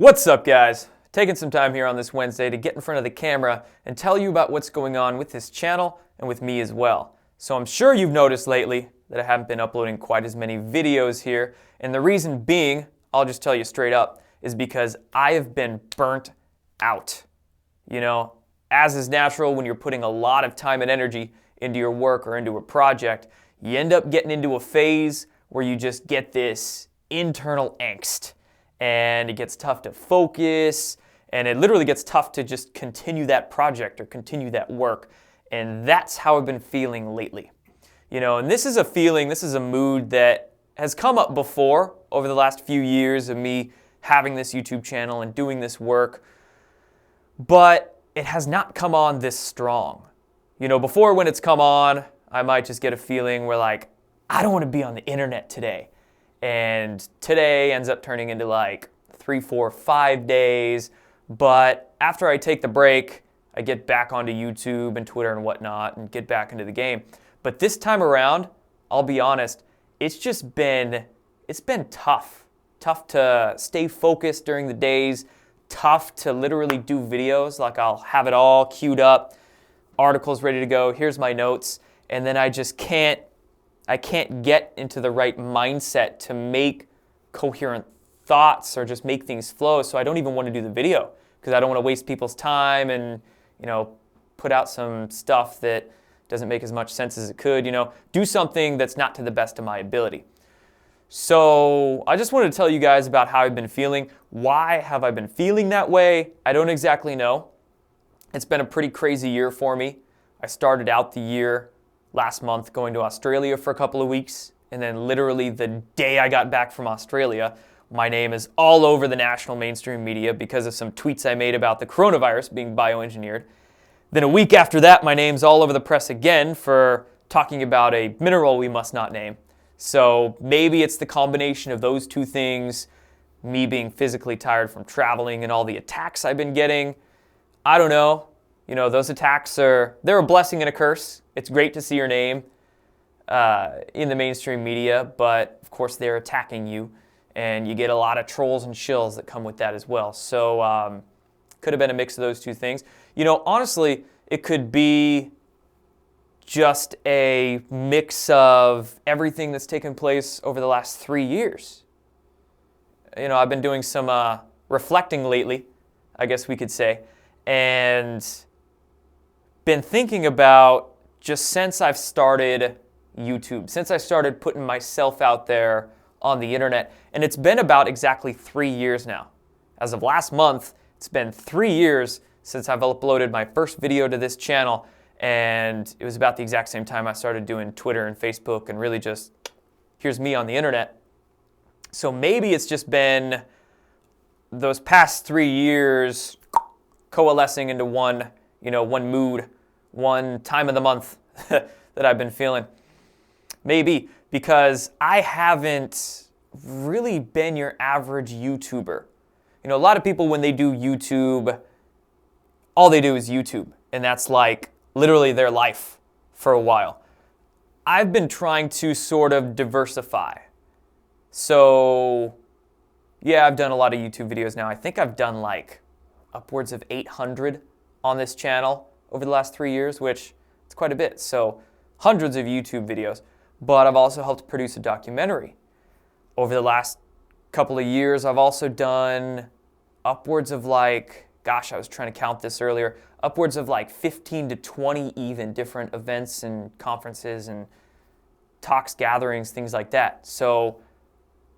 What's up, guys? Taking some time here on this Wednesday to get in front of the camera and tell you about what's going on with this channel and with me as well. So I'm sure you've noticed lately that I haven't been uploading quite as many videos here, and the reason being, I'll just tell you straight up, is because I have been burnt out. You know, as is natural when you're putting a lot of time and energy into your work or into a project, you end up getting into a phase where you just get this internal angst. And it gets tough to focus, and it literally gets tough to just continue that project or continue that work. And that's how I've been feeling lately. You know, and this is a feeling, this is a mood that has come up before over the last few years of me having this YouTube channel and doing this work, but it has not come on this strong. You know, before when it's come on, I might just get a feeling where like, I don't want to be on the internet today. And today ends up turning into like 3, 4, 5 days. But after I take the break, I get back onto YouTube and Twitter and whatnot and get back into the game. But this time around, I'll be honest, it's been tough. Tough to stay focused during the days. Tough to literally do videos. Like I'll have it all queued up, articles ready to go, here's my notes. And then I can't get into the right mindset to make coherent thoughts or just make things flow, so I don't even want to do the video because I don't want to waste people's time and, you know, put out some stuff that doesn't make as much sense as it could, you know, do something that's not to the best of my ability. So I just wanted to tell you guys about how I've been feeling. Why have I been feeling that way? I don't exactly know. It's been a pretty crazy year for me. I started out the year last month going to Australia for a couple of weeks, and then literally the day I got back from Australia, my name is all over the national mainstream media because of some tweets I made about the coronavirus being bioengineered. Then a week after that, my name's all over the press again for talking about a mineral we must not name. So maybe it's the combination of those two things, me being physically tired from traveling and all the attacks I've been getting. I don't know. You know, those attacks they're a blessing and a curse. It's great to see your name in the mainstream media, but of course they're attacking you, and you get a lot of trolls and shills that come with that as well. So could have been a mix of those two things. You know, honestly, it could be just a mix of everything that's taken place over the last 3 years. You know, I've been doing some reflecting lately, I guess we could say, and been thinking about just since I've started YouTube, since I started putting myself out there on the internet, and it's been about exactly 3 years now. As of last month, it's been 3 years since I've uploaded my first video to this channel, and it was about the exact same time I started doing Twitter and Facebook and really just, here's me on the internet. So maybe it's just been those past 3 years coalescing into one mood, one time of the month that I've been feeling. Maybe because I haven't really been your average YouTuber. You know, a lot of people when they do YouTube, all they do is YouTube, and that's like literally their life for a while. I've been trying to sort of diversify. So yeah, I've done a lot of YouTube videos now. I think I've done like upwards of 800 on this channel over the last 3 years, which is quite a bit. So hundreds of YouTube videos, but I've also helped produce a documentary. Over the last couple of years, I've also done upwards of like, gosh, I was trying to count this earlier, upwards of like 15 to 20 even different events and conferences and talks, gatherings, things like that. So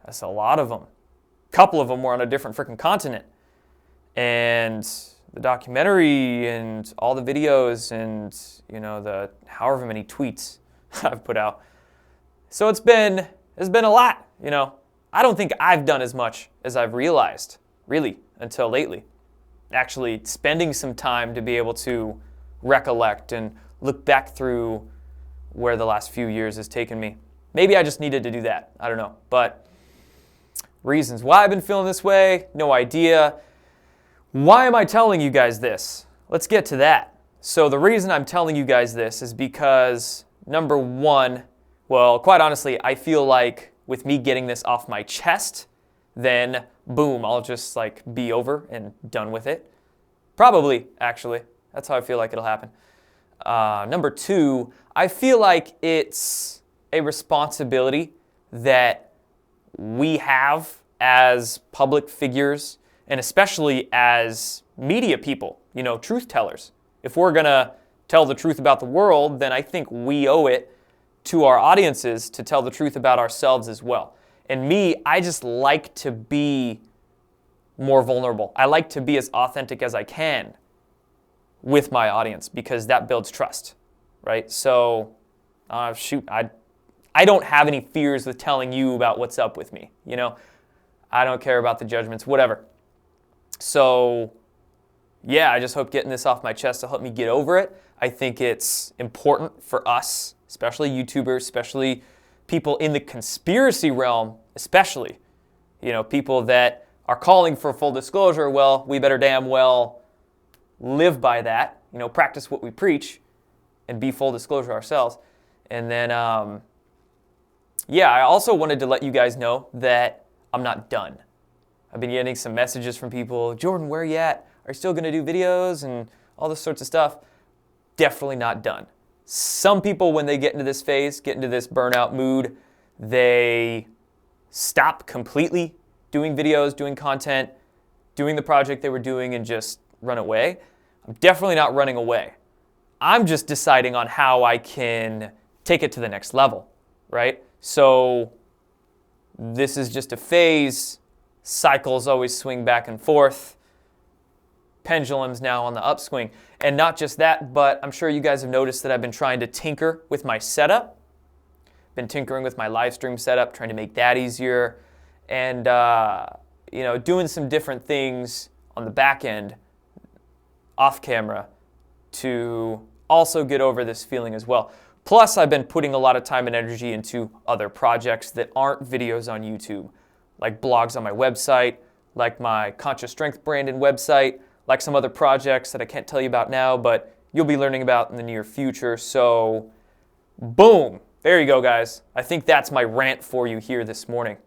that's a lot of them. A couple of them were on a different freaking continent. And the documentary and all the videos and, you know, the however many tweets I've put out. So it's been a lot, you know. I don't think I've done as much as I've realized, really, until lately. Actually spending some time to be able to recollect and look back through where the last few years has taken me. Maybe I just needed to do that. I don't know. But reasons why I've been feeling this way, no idea. Why am I telling you guys this? Let's get to that. So the reason I'm telling you guys this is because, number one, well, quite honestly, I feel like with me getting this off my chest, then boom, I'll just like be over and done with it. Probably, actually. That's how I feel like it'll happen. Number two, I feel like it's a responsibility that we have as public figures, and especially as media people, truth tellers. If we're going to tell the truth about the world, then I think we owe it to our audiences to tell the truth about ourselves as well. And me, I just like to be more vulnerable. I like to be as authentic as I can with my audience because that builds trust, right? So, I don't have any fears with telling you about what's up with me, I don't care about the judgments, whatever. So, yeah, I just hope getting this off my chest will help me get over it. I think it's important for us, especially YouTubers, especially people in the conspiracy realm, especially, people that are calling for full disclosure. Well, we better damn well live by that, practice what we preach and be full disclosure ourselves. And then, I also wanted to let you guys know that I'm not done. I've been getting some messages from people, Jordan, where are you at? Are you still going to do videos and all this sorts of stuff? Definitely not done. Some people, when they get into this phase, get into this burnout mood, they stop completely doing videos, doing content, doing the project they were doing and just run away. I'm definitely not running away. I'm just deciding on how I can take it to the next level, right? So this is just a phase. Cycles always swing back and forth. Pendulum's now on the upswing. And not just that, but I'm sure you guys have noticed that I've been trying to tinker with my setup. Been tinkering with my live stream setup, trying to make that easier. And, doing some different things on the back end, off camera, to also get over this feeling as well. Plus, I've been putting a lot of time and energy into other projects that aren't videos on YouTube, like blogs on my website, like my Conscious Strength branded website, like some other projects that I can't tell you about now, but you'll be learning about in the near future. So, boom. There you go, guys. I think that's my rant for you here this morning.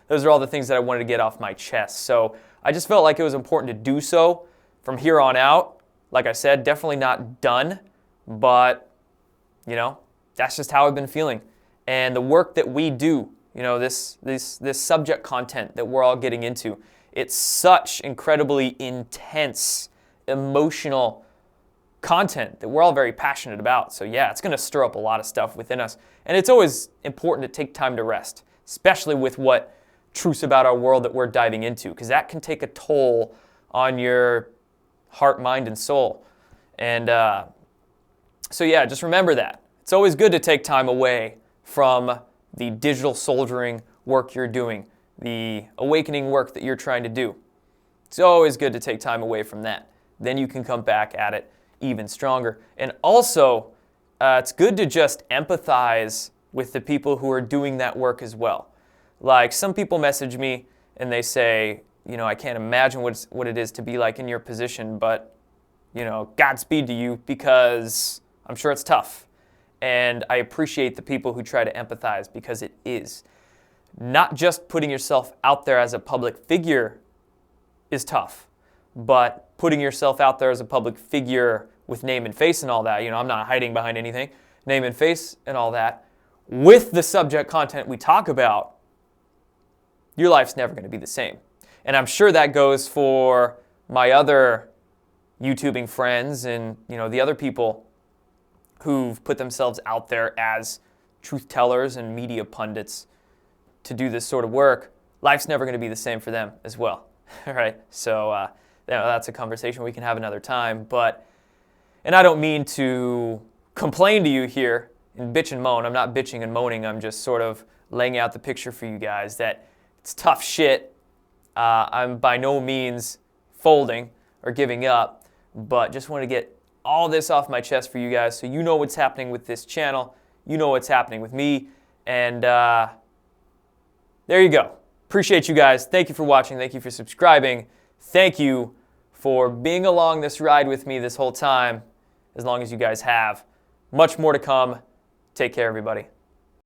Those are all the things that I wanted to get off my chest. So, I just felt like it was important to do so from here on out. Like I said, definitely not done, but, that's just how I've been feeling. And the work that we do, this subject content that we're all getting into, it's such incredibly intense, emotional content that we're all very passionate about. So yeah, it's going to stir up a lot of stuff within us. And it's always important to take time to rest, especially with what truths about our world that we're diving into, because that can take a toll on your heart, mind, and soul. And so yeah, just remember that. It's always good to take time away from the digital soldiering work you're doing, the awakening work that you're trying to do. It's always good to take time away from that. Then you can come back at it even stronger. And also, it's good to just empathize with the people who are doing that work as well. Like, some people message me and they say, I can't imagine what it is to be like in your position, but, Godspeed to you, because I'm sure it's tough. And I appreciate the people who try to empathize, because it is. Not just putting yourself out there as a public figure is tough, but putting yourself out there as a public figure with name and face and all that, I'm not hiding behind anything, name and face and all that, with the subject content we talk about, your life's never going to be the same. And I'm sure that goes for my other YouTubing friends and, the other people who've put themselves out there as truth tellers and media pundits to do this sort of work. Life's never going to be the same for them as well. All right, so that's a conversation we can have another time. And I don't mean to complain to you here and bitch and moan. I'm not bitching and moaning. I'm just sort of laying out the picture for you guys that it's tough shit. I'm by no means folding or giving up, but just want to get all this off my chest for you guys so you know what's happening with this channel, you know what's happening with me, and there you go. Appreciate you guys. Thank you for watching. Thank you for subscribing. Thank you for being along this ride with me this whole time, as long as you guys have. Much more to come. Take care, everybody.